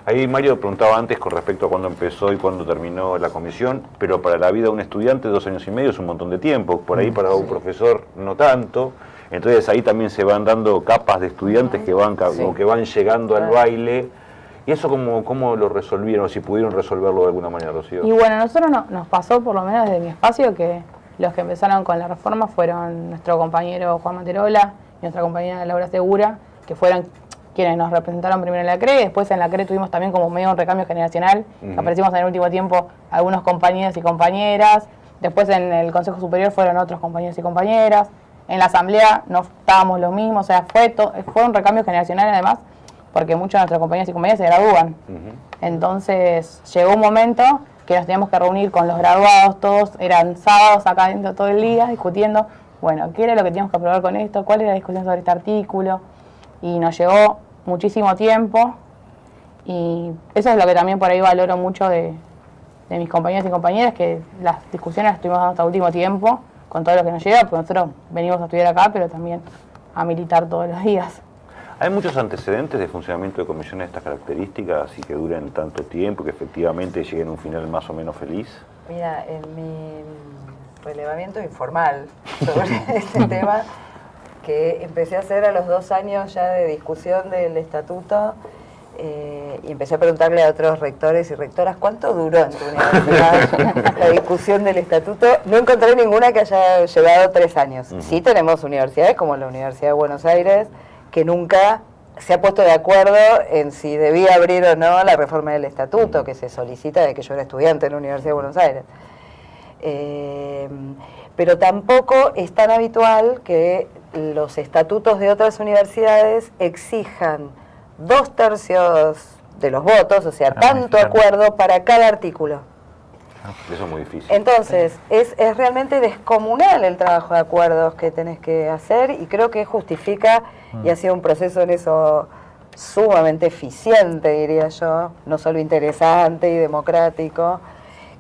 S1: Ahí Mario preguntaba antes con respecto a cuándo empezó y cuándo terminó la comisión, pero para la vida de un estudiante 2 años y medio es un montón de tiempo, por ahí para un profesor no tanto, entonces ahí también se van dando capas de estudiantes que van llegando al baile. ¿Y eso cómo lo resolvieron, o si pudieron resolverlo de alguna manera, Rocío?
S2: Y bueno, a nosotros nos pasó, por lo menos desde mi espacio, que los que empezaron con la reforma fueron nuestro compañero Juan Materola y nuestra compañera Laura Segura, que fueron quienes nos representaron primero en la CRE. Después en la CRE tuvimos también como medio un recambio generacional, aparecimos en el último tiempo algunos compañeros y compañeras. Después en el Consejo Superior fueron otros compañeros y compañeras. En la asamblea no estábamos los mismos, o sea, fue un recambio generacional además, porque muchos de nuestros compañeros y compañeras se gradúan. Entonces llegó un momento que nos teníamos que reunir con los graduados, todos eran sábados acá adentro todo el día discutiendo, bueno, qué era lo que teníamos que aprobar con esto, cuál era la discusión sobre este artículo, y nos llevó muchísimo tiempo, y eso es lo que también por ahí valoro mucho de mis compañeros y compañeras, que las discusiones las estuvimos dando hasta el último tiempo, con todo lo que nos lleva, porque nosotros venimos a estudiar acá, pero también a militar todos los días.
S1: ¿Hay muchos antecedentes de funcionamiento de comisiones de estas características y que duren tanto tiempo, que efectivamente lleguen a un final más o menos feliz?
S6: Mira, en mi relevamiento informal sobre este tema, que empecé a hacer a los 2 años ya de discusión del estatuto, y empecé a preguntarle a otros rectores y rectoras cuánto duró en tu universidad la discusión del estatuto. No encontré ninguna que haya llevado 3 años. Sí tenemos universidades como la Universidad de Buenos Aires, que nunca se ha puesto de acuerdo en si debía abrir o no la reforma del estatuto, que se solicita de que yo era estudiante en la Universidad de Buenos Aires. Pero tampoco es tan habitual que los estatutos de otras universidades exijan 2/3 de los votos, o sea, tanto acuerdo para cada artículo.
S1: Eso es muy difícil.
S6: Entonces, es realmente descomunal el trabajo de acuerdos que tenés que hacer, y creo que justifica, y ha sido un proceso en eso sumamente eficiente, diría yo, no solo interesante y democrático,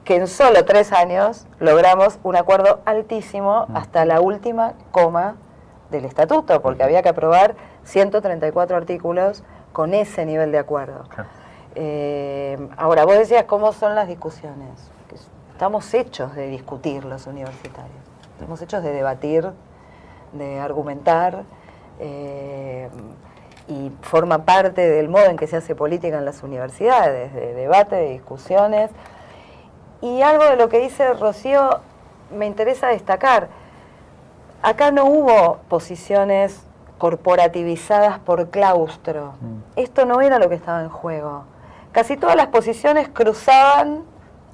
S6: que en solo 3 años logramos un acuerdo altísimo hasta la última coma del estatuto, porque había que aprobar 134 artículos con ese nivel de acuerdo. Ahora, vos decías cómo son las discusiones. Estamos hechos de discutir los universitarios, estamos hechos de debatir, de argumentar, y forma parte del modo en que se hace política en las universidades, de debate, de discusiones. Y algo de lo que dice Rocío me interesa destacar. Acá no hubo posiciones corporativizadas por claustro. Esto no era lo que estaba en juego. Casi todas las posiciones cruzaban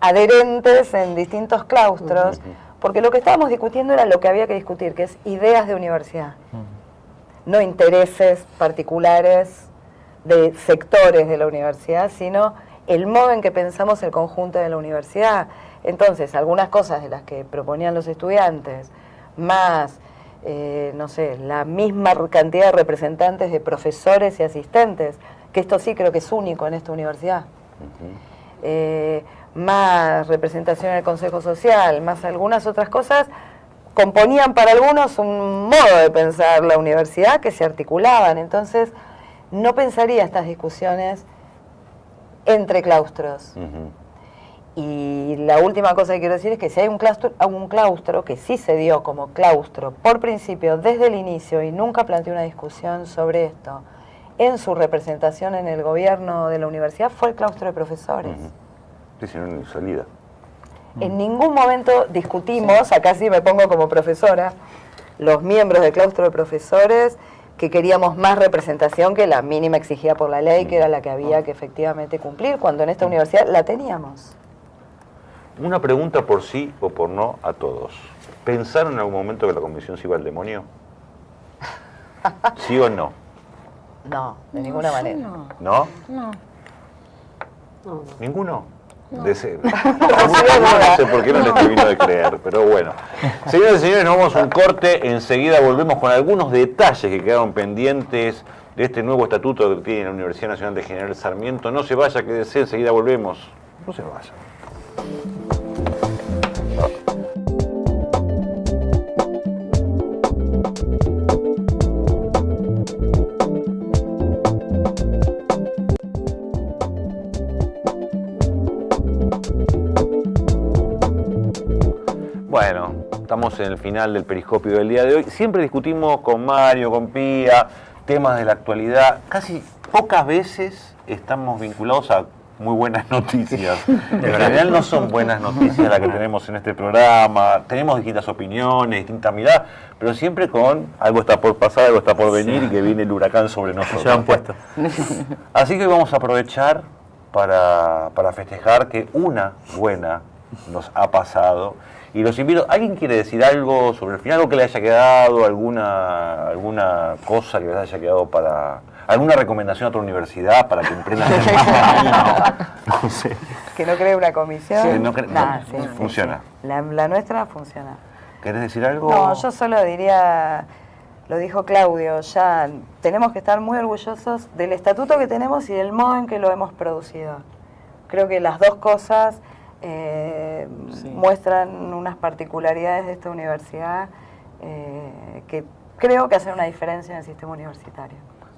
S6: adherentes en distintos claustros, porque lo que estábamos discutiendo era lo que había que discutir, que es ideas de universidad, no intereses particulares de sectores de la universidad, sino el modo en que pensamos el conjunto de la universidad. Entonces, algunas cosas de las que proponían los estudiantes, más, no sé, la misma cantidad de representantes de profesores y asistentes, que esto sí creo que es único en esta universidad, más representación en el Consejo Social, más algunas otras cosas, componían para algunos un modo de pensar la universidad que se articulaban. Entonces, no pensaría estas discusiones entre claustros. Y la última cosa que quiero decir es que si hay un claustro que sí se dio como claustro por principio desde el inicio y nunca planteó una discusión sobre esto en su representación en el gobierno de la universidad, fue el claustro de profesores.
S1: Sí, si no, ni salida.
S6: En ningún momento discutimos, acá sí me pongo como profesora, los miembros del claustro de profesores, que queríamos más representación que la mínima exigida por la ley, que era la que había que efectivamente cumplir, cuando en esta universidad la teníamos.
S1: Una pregunta por sí o por no a todos. ¿Pensaron en algún momento que la comisión se iba al demonio? ¿Sí o no?
S6: No, de ninguna manera.
S1: ¿No?
S2: No.
S1: ¿Ninguno? No sé por qué no les termino de creer, pero bueno. Señoras y señores, nos vamos a un corte. Enseguida volvemos con algunos detalles que quedaron pendientes de este nuevo estatuto que tiene la Universidad Nacional de General Sarmiento. No se vaya, quédese, enseguida volvemos. No se vaya. Bueno, estamos en el final del periscopio del día de hoy. Siempre discutimos con Mario, con Pía, temas de la actualidad. Casi pocas veces estamos vinculados a muy buenas noticias. En general no son buenas noticias las que tenemos en este programa. Tenemos distintas opiniones, distintas miradas, pero siempre con algo está por pasar, algo está por venir y que viene el huracán sobre nosotros.
S7: Se han puesto.
S1: Así que vamos a aprovechar para festejar que una buena nos ha pasado. Y los invito, ¿alguien quiere decir algo sobre el final, algo que le haya quedado, alguna cosa que les haya quedado para... alguna recomendación a otra universidad para que emprendan el mismo camino? No sé.
S6: que no cree una comisión.
S1: Sí,
S6: Sí,
S1: funciona.
S6: sí. La nuestra funciona.
S1: ¿Querés decir algo?
S6: No, yo solo diría, lo dijo Claudio, ya tenemos que estar muy orgullosos del estatuto que tenemos y del modo en que lo hemos producido. Creo que las dos cosas muestran unas particularidades de esta universidad que creo que hacen una diferencia en el sistema universitario.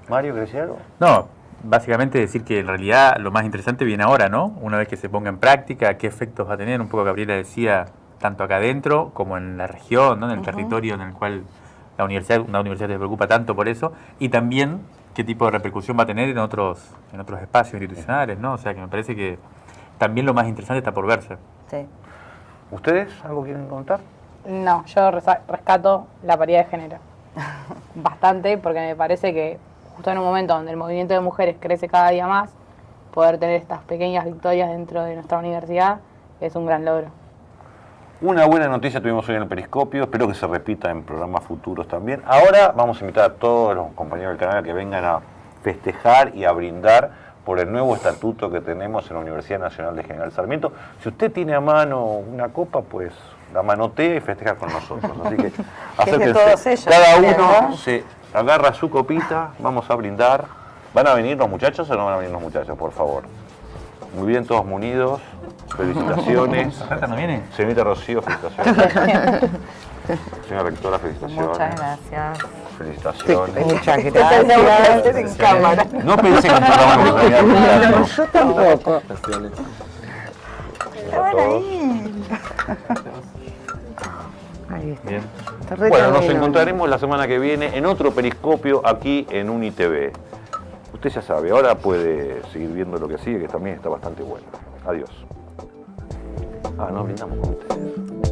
S1: Mario, ¿querés decir algo?
S7: No, básicamente decir que en realidad lo más interesante viene ahora, ¿no? Una vez que se ponga en práctica, qué efectos va a tener, un poco Gabriela decía, tanto acá adentro como en la región, ¿no? En el territorio en el cual una universidad se preocupa tanto por eso, y también qué tipo de repercusión va a tener en otros espacios institucionales, ¿no? O sea que me parece que también lo más interesante está por verse.
S6: Sí.
S1: ¿Ustedes algo quieren contar?
S2: No, yo rescato la paridad de género. Bastante, porque me parece que justo en un momento donde el movimiento de mujeres crece cada día más, poder tener estas pequeñas victorias dentro de nuestra universidad es un gran logro.
S1: Una buena noticia tuvimos hoy en el Periscopio, espero que se repita en programas futuros también. Ahora vamos a invitar a todos los compañeros del canal a que vengan a festejar y a brindar por el nuevo estatuto que tenemos en la Universidad Nacional de General Sarmiento. Si usted tiene a mano una copa, pues la manotea y festeja con nosotros. Así que acérquense.
S6: todos ellos,
S1: Cada uno
S6: ¿no?
S1: se agarra su copita, vamos a brindar. ¿Van a venir los muchachos o no van a venir los muchachos, por favor? Muy bien, todos munidos. Felicitaciones.
S7: ¿Marta no viene?
S1: Señorita Rocío, felicitaciones. Señora rectora, felicitaciones.
S6: Muchas gracias.
S1: Felicitaciones.
S6: Muchas gracias. En cámara.
S1: No pensé que un programa nos había
S6: No, yo tampoco.
S1: Estaban ahí.
S6: Ahí está.
S7: Bien.
S6: Está re
S1: Bueno, nos
S6: bueno.
S1: encontraremos la semana que viene en otro Periscopio aquí en UniTV. Usted ya sabe, ahora puede seguir viendo lo que sigue, que también está bastante bueno. Adiós. No brindamos con ustedes.